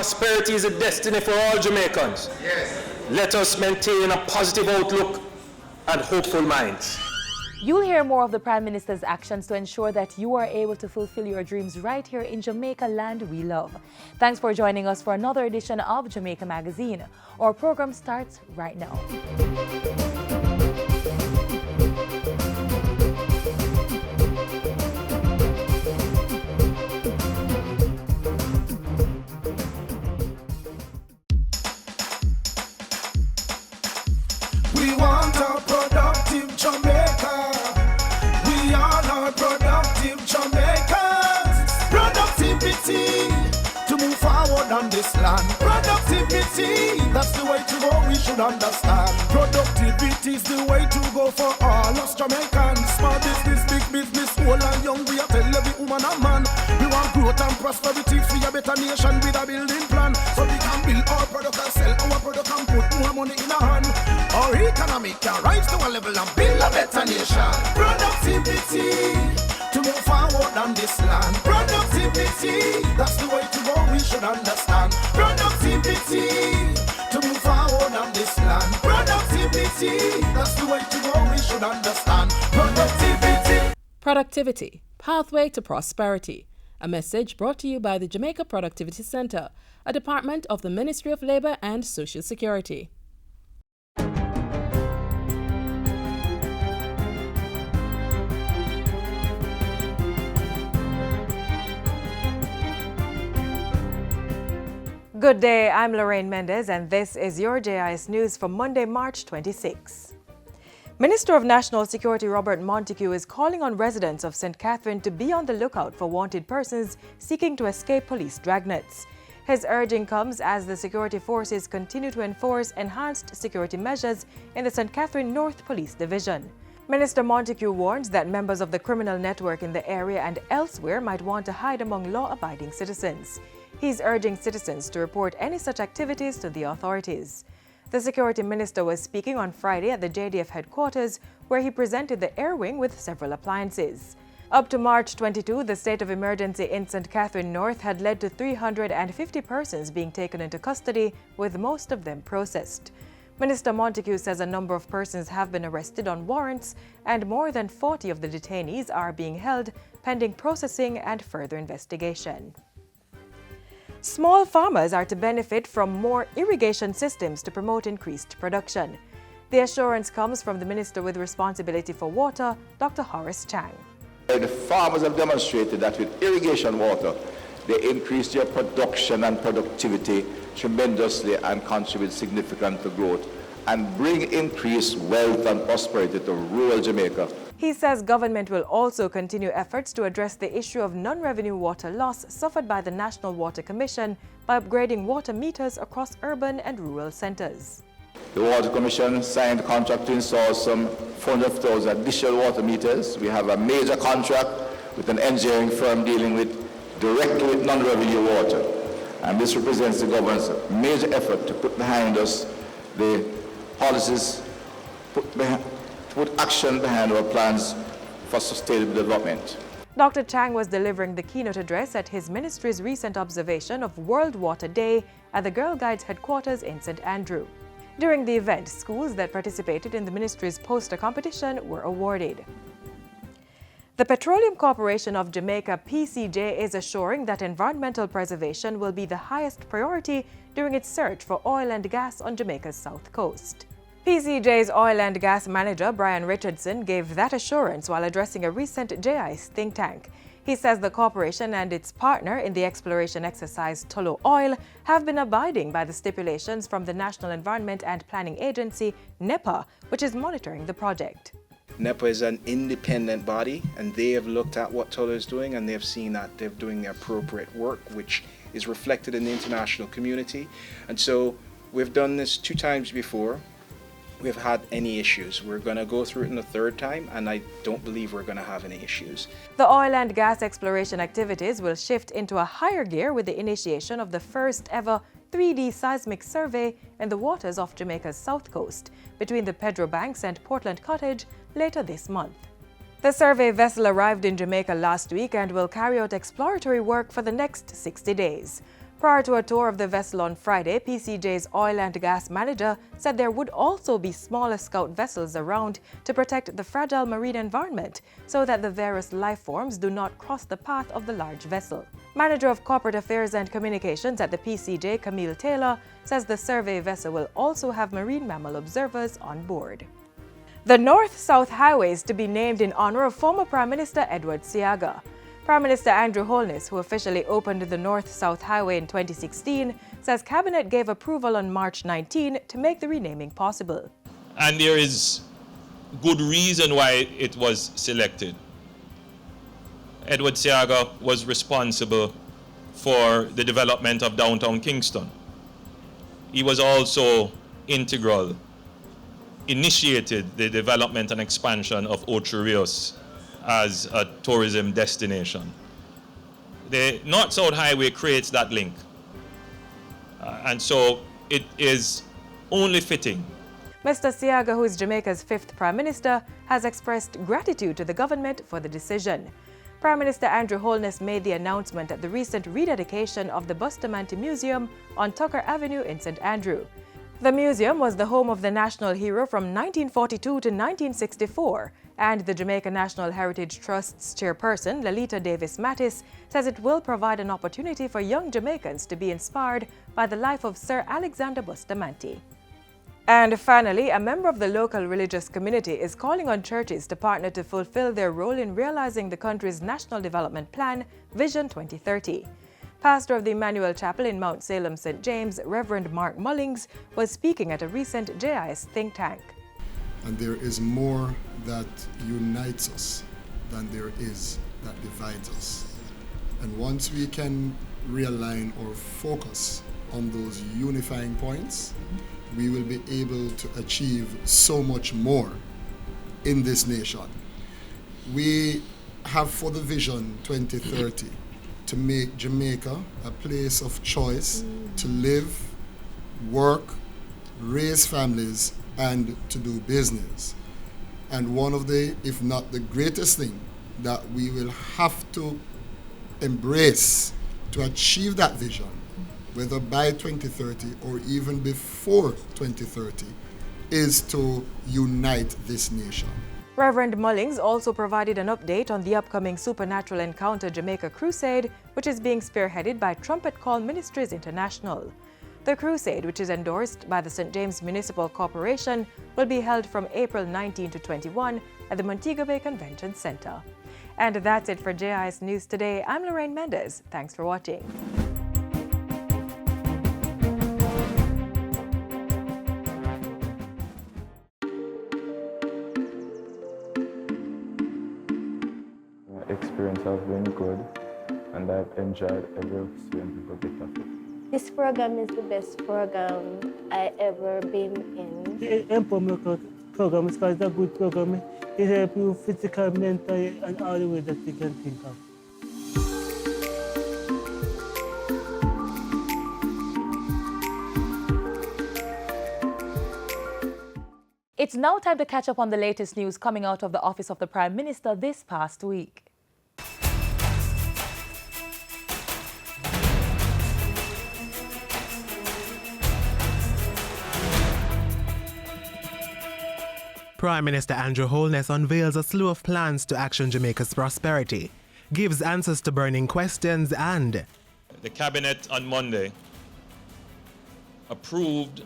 prosperity is a destiny for all Jamaicans. Yes. Let us maintain a positive outlook and hopeful minds. You'll hear more of the Prime Minister's actions to ensure that you are able to fulfill your dreams right here in Jamaica land we love. Thanks for joining us for another edition of Jamaica Magazine. Our program starts right now. We want a productive Jamaica. We all are productive Jamaicans. Productivity to move forward on this land. Productivity, that's the way to go, we should understand. Productivity is the way to go for all us Jamaicans. Small business, big business, old and young, we are tell every woman and man. We want growth and prosperity for a better nation with a building plan. So we can build our product and sell our product and put more money in our hand. Our economy can rise to a level and build a better nation. Productivity to move forward on this land. Productivity, that's the way to go, we should understand. Productivity to move forward on this land. Productivity, that's the way to go, we should understand. Productivity. Productivity, pathway to prosperity. A message brought to you by the Jamaica Productivity Center, a department of the Ministry of Labour and Social Security. Good day, I'm Lorraine Mendez and this is your JIS News for Monday, March 26. Minister of National Security Robert Montego is calling on residents of St. Catherine to be on the lookout for wanted persons seeking to escape police dragnets. His urging comes as the security forces continue to enforce enhanced security measures in the St. Catherine North Police Division. Minister Montego warns that members of the criminal network in the area and elsewhere might want to hide among law-abiding citizens. He's urging citizens to report any such activities to the authorities. The security minister was speaking on Friday at the JDF headquarters, where he presented the air wing with several appliances. Up to March 22, the state of emergency in St. Catherine North had led to 350 persons being taken into custody, with most of them processed. Minister Montego says a number of persons have been arrested on warrants, and more than 40 of the detainees are being held pending processing and further investigation. Small farmers are to benefit from more irrigation systems to promote increased production. The assurance comes from the Minister with responsibility for water, Dr. Horace Chang. The farmers have demonstrated that with irrigation water, they increase their production and productivity tremendously and contribute significantly to growth and bring increased wealth and prosperity to rural Jamaica. He says government will also continue efforts to address the issue of non-revenue water loss suffered by the National Water Commission by upgrading water meters across urban and rural centres. The Water Commission signed a contract to install some 400,000 additional water meters. We have a major contract with an engineering firm dealing directly with non-revenue water. And this represents the government's major effort to put behind us the policies, put action behind our plans for sustainable development. Dr. Chang was delivering the keynote address at his ministry's recent observation of World Water Day at the Girl Guides headquarters in St. Andrew. During the event, schools that participated in the ministry's poster competition were awarded. The Petroleum Corporation of Jamaica, PCJ, is assuring that environmental preservation will be the highest priority during its search for oil and gas on Jamaica's south coast. PCJ's oil and gas manager, Brian Richardson, gave that assurance while addressing a recent JIS think tank. He says the corporation and its partner in the exploration exercise, Tullow Oil, have been abiding by the stipulations from the National Environment and Planning Agency, NEPA, which is monitoring the project. NEPA is an independent body, and they have looked at what Tullow is doing, and they've seen that they're doing the appropriate work, which is reflected in the international community. And so we've done this 2 times before. We've had any issues. We're going to go through it in the 3rd time, and I don't believe we're going to have any issues. The oil and gas exploration activities will shift into a higher gear with the initiation of the first ever 3D seismic survey in the waters off Jamaica's south coast between the Pedro Banks and Portland Cottage later this month. The survey vessel arrived in Jamaica last week and will carry out exploratory work for the next 60 days. Prior to a tour of the vessel on Friday, PCJ's oil and gas manager said there would also be smaller scout vessels around to protect the fragile marine environment so that the various life forms do not cross the path of the large vessel. Manager of Corporate Affairs and Communications at the PCJ, Camille Taylor, says the survey vessel will also have marine mammal observers on board. The North-South Highway is to be named in honor of former Prime Minister Edward Seaga. Prime Minister Andrew Holness, who officially opened the North-South Highway in 2016, says Cabinet gave approval on March 19 to make the renaming possible. And there is good reason why it was selected. Edward Seaga was responsible for the development of downtown Kingston. He was also integral, initiated the development and expansion of Ocho Rios as a tourism destination. The North-South Highway creates that link. And so it is only fitting. Mr. Seaga, who is Jamaica's 5th Prime Minister, has expressed gratitude to the government for the decision. Prime Minister Andrew Holness made the announcement at the recent rededication of the Bustamante Museum on Tucker Avenue in St. Andrew. The museum was the home of the national hero from 1942 to 1964, and the Jamaica National Heritage Trust's chairperson, Lalita Davis Mattis, says it will provide an opportunity for young Jamaicans to be inspired by the life of Sir Alexander Bustamante. And finally, a member of the local religious community is calling on churches to partner to fulfill their role in realizing the country's National Development Plan, Vision 2030. Pastor of the Emmanuel Chapel in Mount Salem, St. James, Reverend Mark Mullings, was speaking at a recent JIS think tank. And there is more that unites us than there is that divides us. And once we can realign or focus on those unifying points, we will be able to achieve so much more in this nation. We have for the Vision 2030 to make Jamaica a place of choice to live, work, raise families, and to do business. And one of the, if not the greatest thing that we will have to embrace to achieve that vision, whether by 2030 or even before 2030, is to unite this nation. Reverend Mullings also provided an update on the upcoming Supernatural Encounter Jamaica Crusade, which is being spearheaded by Trumpet Call Ministries International. The crusade, which is endorsed by the St. James Municipal Corporation, will be held from April 19 to 21 at the Montego Bay Convention Center. And that's it for JIS News Today. I'm Lorraine Mendez. Thanks for watching. Experience has been good, and I've enjoyed every single bit of it. This program is the best program I ever been in. The OPM program is a good program. It helps you physically, mentally, and all the ways that you can think of. It's now time to catch up on the latest news coming out of the office of the Prime Minister this past week. Prime Minister Andrew Holness unveils a slew of plans to action Jamaica's prosperity, gives answers to burning questions, and The Cabinet on Monday approved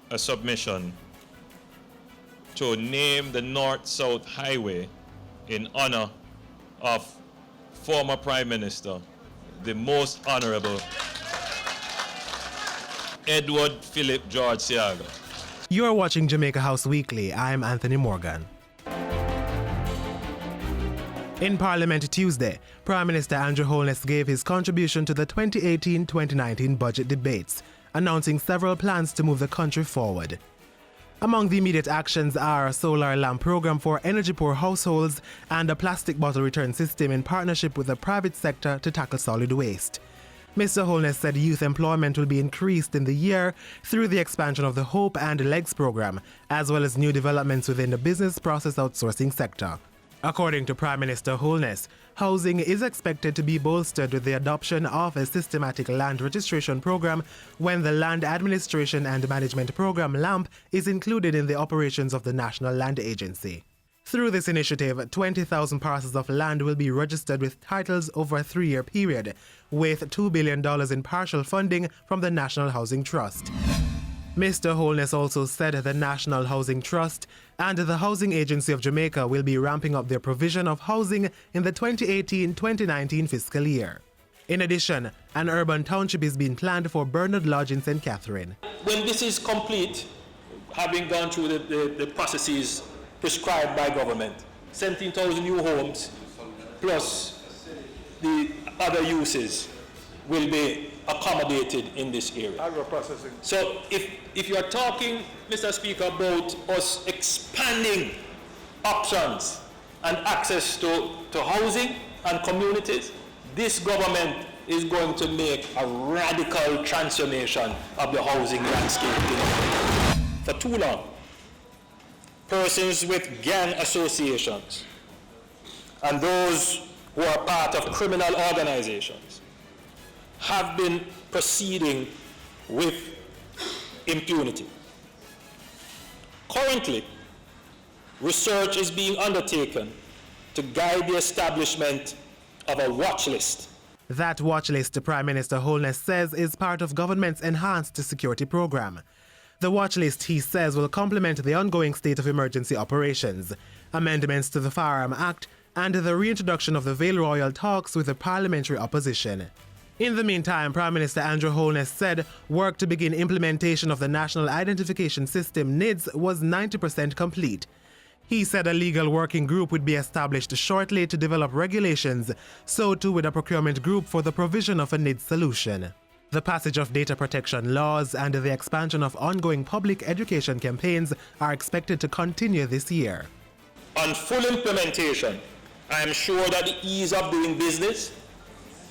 a submission to name the North-South Highway in honor of former Prime Minister, the Most Honorable Edward Philip George Seaga. You're watching Jamaica House Weekly. I'm Anthony Morgan. In Parliament Tuesday, Prime Minister Andrew Holness gave his contribution to the 2018-2019 budget debates, announcing several plans to move the country forward. Among the immediate actions are a solar lamp program for energy-poor households and a plastic bottle return system in partnership with the private sector to tackle solid waste. Mr. Holness said youth employment will be increased in the year through the expansion of the Hope and Legs program, as well as new developments within the business process outsourcing sector. According to Prime Minister Holness, housing is expected to be bolstered with the adoption of a systematic land registration program when the Land Administration and Management Program (LAMP) is included in the operations of the National Land Agency. Through this initiative, 20,000 parcels of land will be registered with titles over a 3-year period, with $2 billion in partial funding from the National Housing Trust. Mr. Holness also said the National Housing Trust and the Housing Agency of Jamaica will be ramping up their provision of housing in the 2018-2019 fiscal year. In addition, an urban township is being planned for Bernard Lodge in St. Catherine. When this is complete, having gone through the processes prescribed by government, 17,000 new homes plus the other uses will be accommodated in this area. Agro-processing. So if you are talking, Mr. Speaker, about us expanding options and access to housing and communities, this government is going to make a radical transformation of the housing landscape. For too long, persons with gang associations and those who are part of criminal organizations have been proceeding with impunity. Currently, research is being undertaken to guide the establishment of a watch list. That watch list, Prime Minister Holness says, is part of government's enhanced security program. The watch list, he says, will complement the ongoing state of emergency operations, amendments to the Firearm Act, and the reintroduction of the Vale Royal talks with the parliamentary opposition. In the meantime, Prime Minister Andrew Holness said work to begin implementation of the National Identification System (NIDS) was 90% complete. He said a legal working group would be established shortly to develop regulations, so too with a procurement group for the provision of a NIDS solution. The passage of data protection laws and the expansion of ongoing public education campaigns are expected to continue this year. On full implementation, I am sure that the ease of doing business,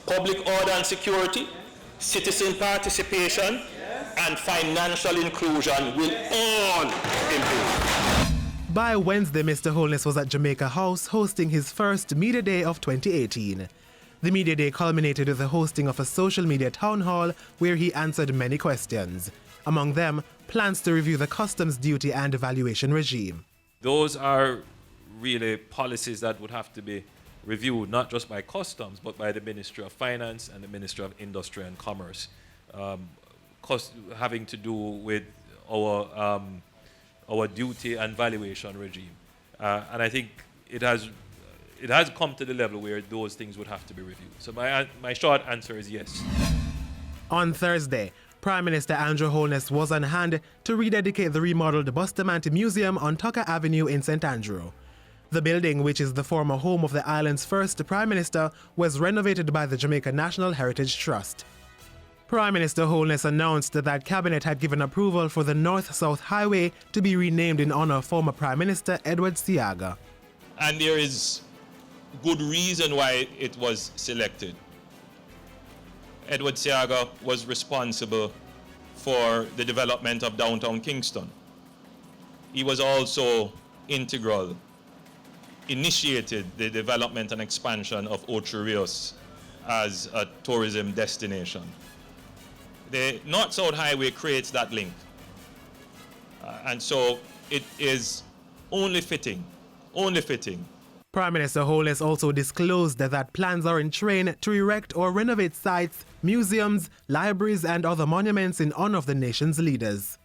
public order and security, citizen participation, and financial inclusion will all improve. By Wednesday, Mr. Holness was at Jamaica House hosting his first Media Day of 2018. The Media Day culminated with the hosting of a social media town hall where he answered many questions. Among them, plans to review the customs duty and valuation regime. Those are really policies that would have to be reviewed not just by customs but by the Ministry of Finance and the Ministry of Industry and Commerce, having to do with our duty and valuation regime. And I think it has come to the level where those things would have to be reviewed. So my short answer is yes. On Thursday, Prime Minister Andrew Holness was on hand to rededicate the remodeled Bustamante Museum on Tucker Avenue in St. Andrew. The building, which is the former home of the island's first Prime Minister, was renovated by the Jamaica National Heritage Trust. Prime Minister Holness announced that Cabinet had given approval for the North-South Highway to be renamed in honor of former Prime Minister Edward Seaga. And there is good reason why it was selected. Edward Seaga was responsible for the development of downtown Kingston. He was also integral, initiated the development and expansion of Ocho Rios as a tourism destination. The North-South Highway creates that link. And so it is only fitting. Prime Minister Holness also disclosed that plans are in train to erect or renovate sites, museums, libraries, and other monuments in honor of the nation's leaders.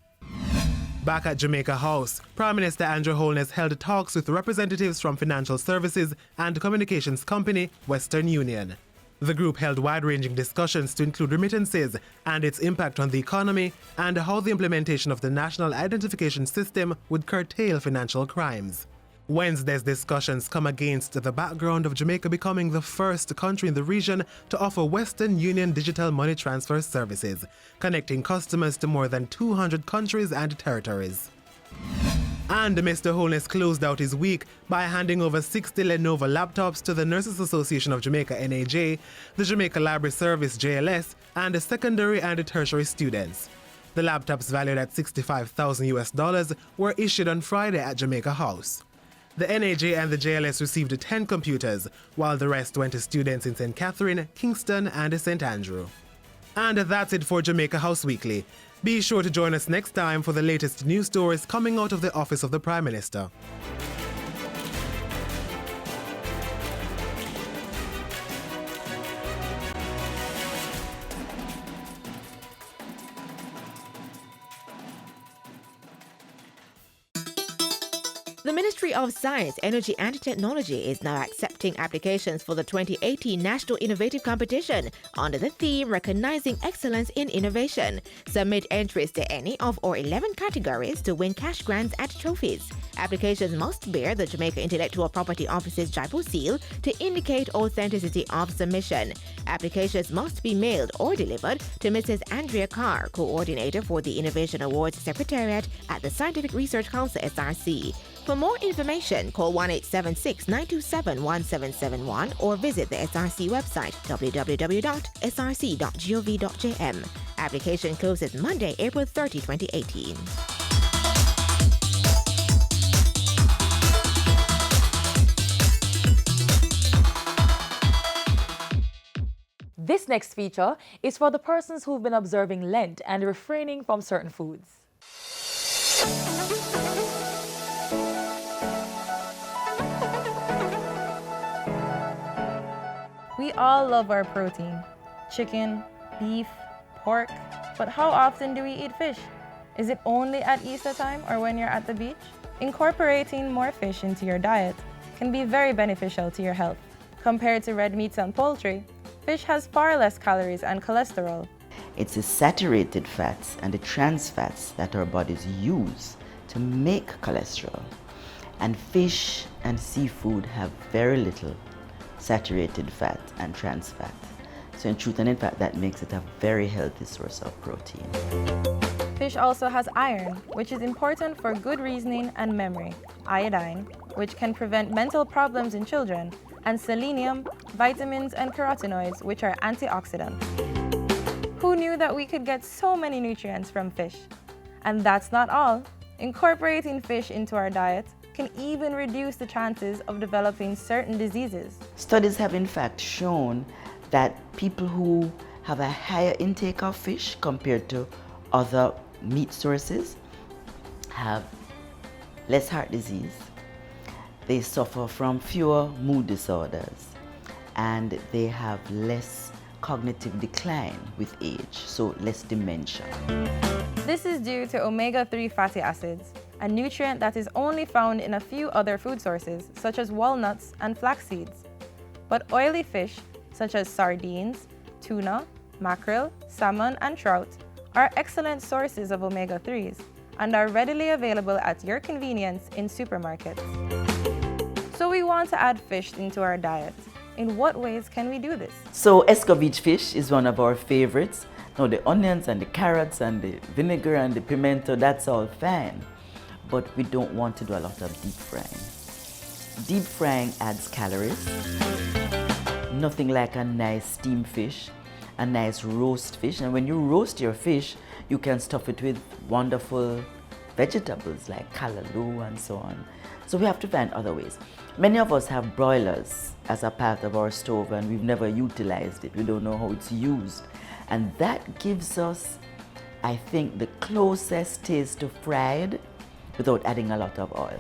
Back at Jamaica House, Prime Minister Andrew Holness held talks with representatives from financial services and communications company Western Union. The group held wide-ranging discussions to include remittances and its impact on the economy and how the implementation of the National Identification System would curtail financial crimes. Wednesday's discussions come against the background of Jamaica becoming the first country in the region to offer Western Union digital money transfer services, connecting customers to more than 200 countries and territories. And Mr. Holness closed out his week by handing over 60 Lenovo laptops to the Nurses Association of Jamaica (NAJ), the Jamaica Library Service (JLS), and secondary and tertiary students. The laptops, valued at $65,000 US, were issued on Friday at Jamaica House. The NAJ and the JLS received 10 computers, while the rest went to students in St. Catherine, Kingston, and St. Andrew. And that's it for Jamaica House Weekly. Be sure to join us next time for the latest news stories coming out of the Office of the Prime Minister. The Ministry of Science, Energy and Technology is now accepting applications for the 2018 National Innovative Competition under the theme Recognizing Excellence in Innovation. Submit entries to any of our 11 categories to win cash grants and trophies. Applications must bear the Jamaica Intellectual Property Office's JIPO seal to indicate authenticity of submission. Applications must be mailed or delivered to Mrs. Andrea Carr, Coordinator for the Innovation Awards Secretariat at the Scientific Research Council, SRC. For more information, call 1-876-927-1771 or visit the SRC website www.src.gov.jm. Application closes Monday, April 30, 2018. This next feature is for the persons who've been observing Lent and refraining from certain foods. We all love our protein, chicken, beef, pork, but how often do we eat fish? Is it only at Easter time or when you're at the beach? Incorporating more fish into your diet can be very beneficial to your health. Compared to red meats and poultry, fish has far less calories and cholesterol. It's the saturated fats and the trans fats that our bodies use to make cholesterol. And fish and seafood have very little saturated fat and trans fat. So in truth and in fact, that makes it a very healthy source of protein. Fish also has iron, which is important for good reasoning and memory, iodine, which can prevent mental problems in children, and selenium, vitamins, and carotenoids, which are antioxidants. Who knew that we could get so many nutrients from fish? And that's not all. Incorporating fish into our diet can even reduce the chances of developing certain diseases. Studies have in fact shown that people who have a higher intake of fish compared to other meat sources have less heart disease, they suffer from fewer mood disorders, and they have less cognitive decline with age, so less dementia. This is due to omega-3 fatty acids, a nutrient that is only found in a few other food sources, such as walnuts and flax seeds. But oily fish, such as sardines, tuna, mackerel, salmon, and trout, are excellent sources of omega-3s and are readily available at your convenience in supermarkets. So we want to add fish into our diet. In what ways can we do this? So escovitch fish is one of our favorites. Now the onions and the carrots and the vinegar and the pimento, that's all fine. But we don't want to do a lot of deep frying. Deep frying adds calories. Nothing like a nice steamed fish, a nice roast fish. And when you roast your fish, you can stuff it with wonderful vegetables like callaloo and so on. So we have to find other ways. Many of us have broilers as a part of our stove and we've never utilized it. We don't know how it's used. And that gives us, I think, the closest taste to fried without adding a lot of oil.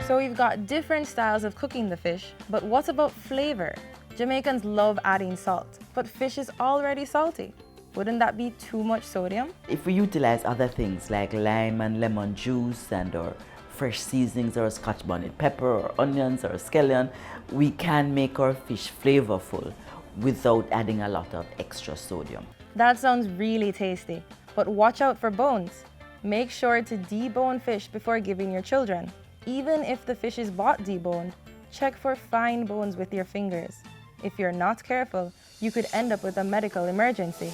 So we've got different styles of cooking the fish, but what about flavor? Jamaicans love adding salt, but fish is already salty. Wouldn't that be too much sodium? If we utilize other things like lime and lemon juice and or fresh seasonings or scotch bonnet pepper or onions or scallion, we can make our fish flavorful without adding a lot of extra sodium. That sounds really tasty, but watch out for bones. Make sure to debone fish before giving your children. Even if the fish is bought deboned, check for fine bones with your fingers. If you're not careful, you could end up with a medical emergency.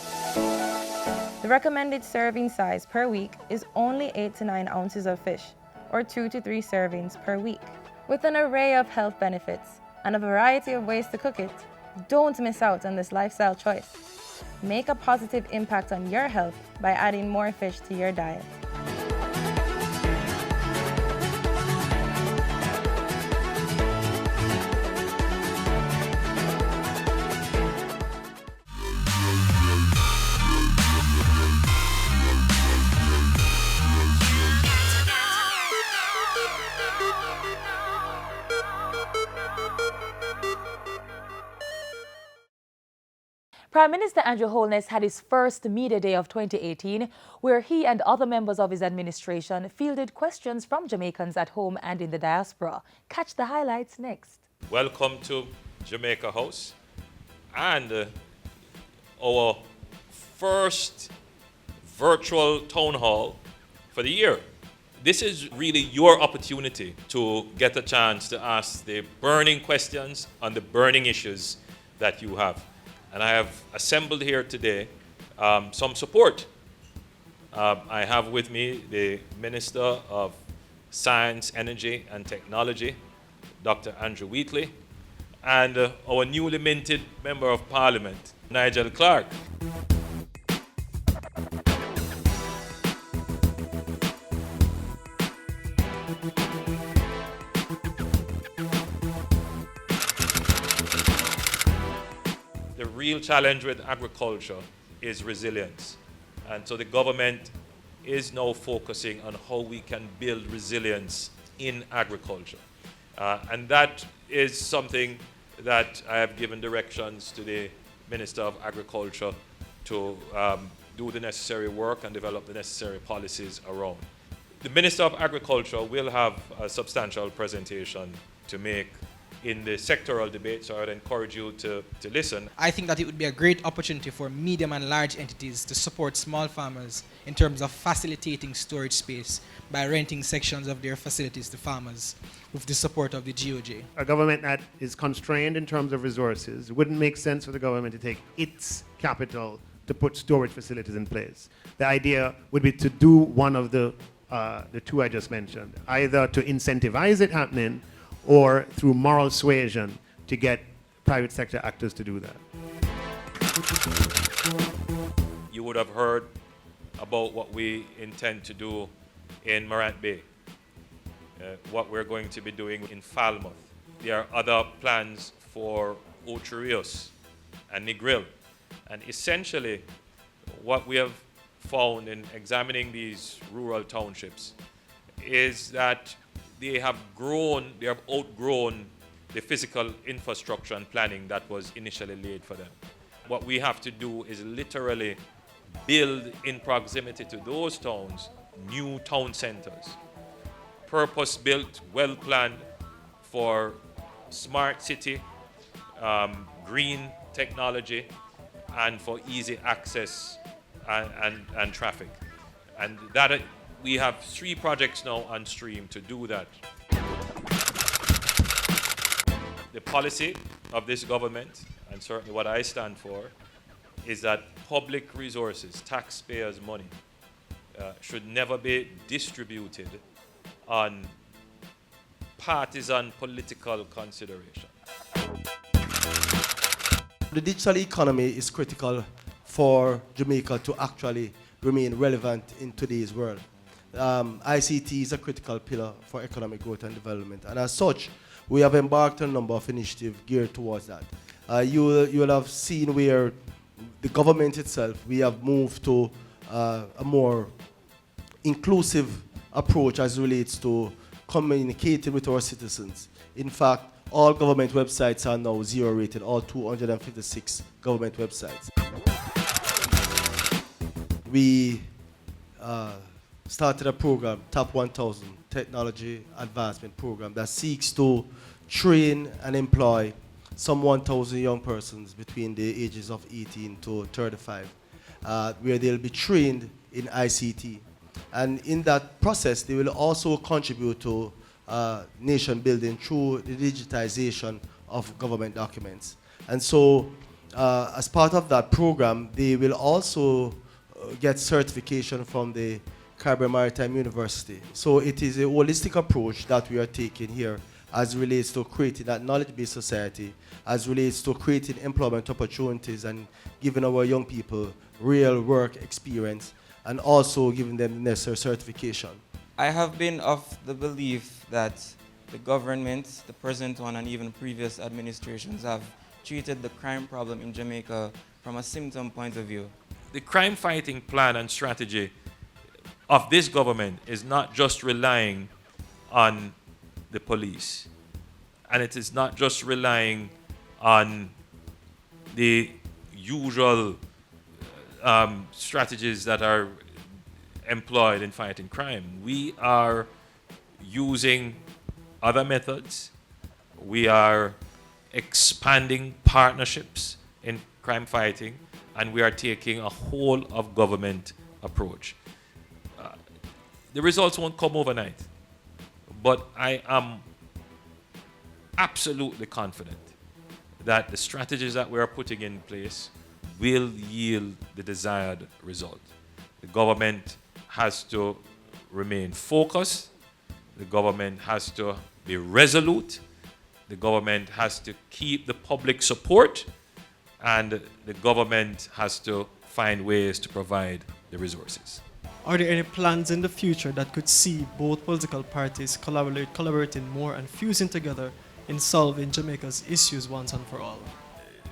The recommended serving size per week is only 8 to 9 ounces of fish, or 2 to 3 servings per week. With an array of health benefits and a variety of ways to cook it, don't miss out on this lifestyle choice. Make a positive impact on your health by adding more fish to your diet. Prime Minister Andrew Holness had his first media day of 2018, where he and other members of his administration fielded questions from Jamaicans at home and in the diaspora. Catch the highlights next. Welcome to Jamaica House and our first virtual town hall for the year. This is really your opportunity to get a chance to ask the burning questions on the burning issues that you have. And I have assembled here today some support. I have with me the Minister of Science, Energy and Technology, Dr. Andrew Wheatley, and our newly minted Member of Parliament, Nigel Clark. The real challenge with agriculture is resilience. And so the government is now focusing on how we can build resilience in agriculture. And that is something that I have given directions to the Minister of Agriculture to do the necessary work and develop the necessary policies around. The Minister of Agriculture will have a substantial presentation to make in the sectoral debate, so I would encourage you to listen. I think that it would be a great opportunity for medium and large entities to support small farmers in terms of facilitating storage space by renting sections of their facilities to farmers with the support of the GOJ. A government that is constrained in terms of resources, it wouldn't make sense for the government to take its capital to put storage facilities in place. The idea would be to do one of the two I just mentioned, either to incentivize it happening or through moral suasion to get private sector actors to do that. You would have heard about what we intend to do in Morant Bay, what we're going to be doing in Falmouth. There are other plans for Ocho Rios and Negril. And essentially, what we have found in examining these rural townships is that they have outgrown the physical infrastructure and planning that was initially laid for them. What we have to do is literally build in proximity to those towns new town centers, purpose-built, well-planned for smart city, green technology, and for easy access and traffic. And that we have 3 projects now on stream to do that. The policy of this government, and certainly what I stand for, is that public resources, taxpayers' money, should never be distributed on partisan political consideration. The digital economy is critical for Jamaica to actually remain relevant in today's world. ICT is a critical pillar for economic growth and development, and as such, we have embarked on a number of initiatives geared towards that. You will have seen where the government itself, we have moved to a more inclusive approach as relates to communicating with our citizens. In fact, all government websites are now 0 rated, all 256 government websites. We started a program, Top 1000 Technology Advancement Program, that seeks to train and employ some 1,000 young persons between the ages of 18 to 35, where they'll be trained in ICT. And in that process, they will also contribute to nation building through the digitization of government documents. And so, as part of that program, they will also get certification from the Caribbean Maritime University. So it is a holistic approach that we are taking here as relates to creating that knowledge-based society, as relates to creating employment opportunities and giving our young people real work experience, and also giving them the necessary certification. I have been of the belief that the government, the present one and even previous administrations, have treated the crime problem in Jamaica from a symptom point of view. The crime fighting plan and strategy of this government is not just relying on the police, and it is not just relying on the usual strategies that are employed in fighting crime. We are using other methods. We are expanding partnerships in crime fighting, and we are taking a whole of government approach. The results won't come overnight, but I am absolutely confident that the strategies that we are putting in place will yield the desired result. The government has to remain focused. The government has to be resolute. The government has to keep the public support, and the government has to find ways to provide the resources. Are there any plans in the future that could see both political parties collaborating more and fusing together in solving Jamaica's issues once and for all?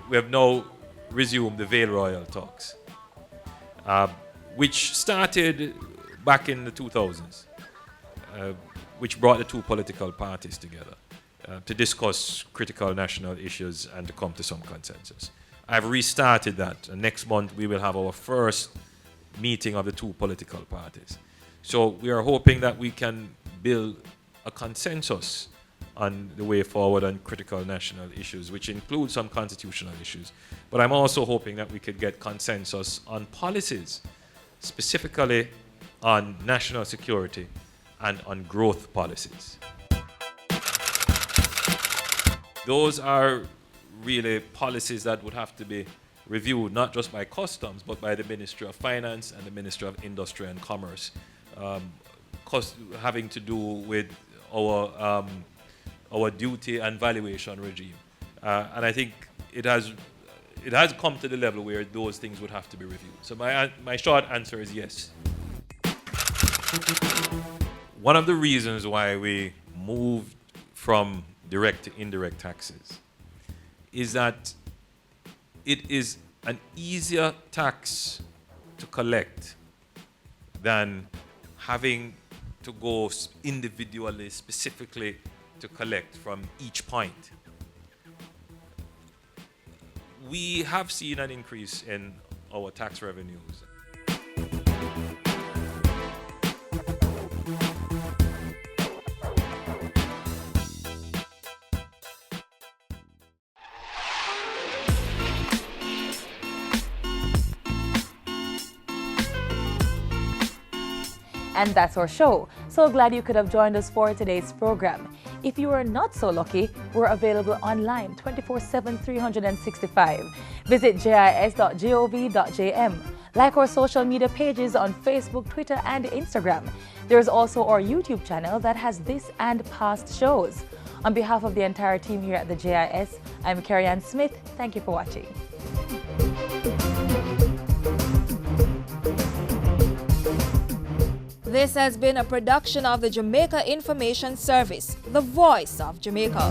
We have now resumed the Vale Royal talks, which started back in the 2000s, which brought the two political parties together to discuss critical national issues and to come to some consensus. I've restarted that, and next month we will have our first meeting of the two political parties. So we are hoping that we can build a consensus on the way forward on critical national issues, which include some constitutional issues. But I'm also hoping that we could get consensus on policies, specifically on national security and on growth policies. Those are really policies that would have to be reviewed not just by Customs, but by the Ministry of Finance and the Ministry of Industry and Commerce, having to do with our duty and valuation regime. And I think it has come to the level where those things would have to be reviewed. So my short answer is yes. One of the reasons why we moved from direct to indirect taxes is that it is an easier tax to collect than having to go individually, specifically to collect from each point. We have seen an increase in our tax revenues. And that's our show. So glad you could have joined us for today's program. If you are not so lucky, we're available online 24/7, 365. Visit jis.gov.jm. Like our social media pages on Facebook, Twitter, and Instagram. There's also our YouTube channel that has this and past shows. On behalf of the entire team here at the JIS, I'm Carrie Ann Smith. Thank you for watching. This has been a production of the Jamaica Information Service, the voice of Jamaica.